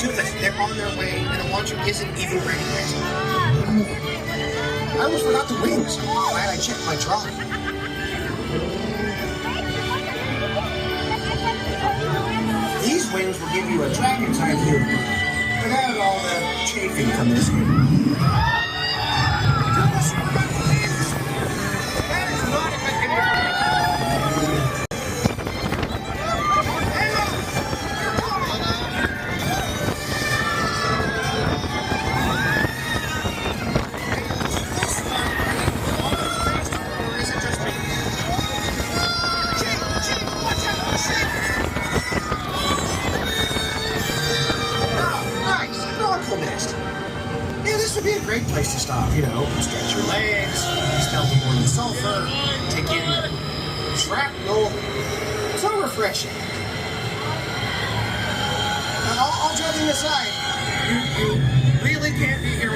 too, they're on their way, and the launcher isn't even ready yet. I almost forgot the wings. I'm glad I checked my drawing. These wings will give you a dragon's eye view without all the chafing from this here. Great place to stop, you know, stretch your legs, smell the morning sulfur, take in the shrapnel. So refreshing. All joking aside, you really can't beat your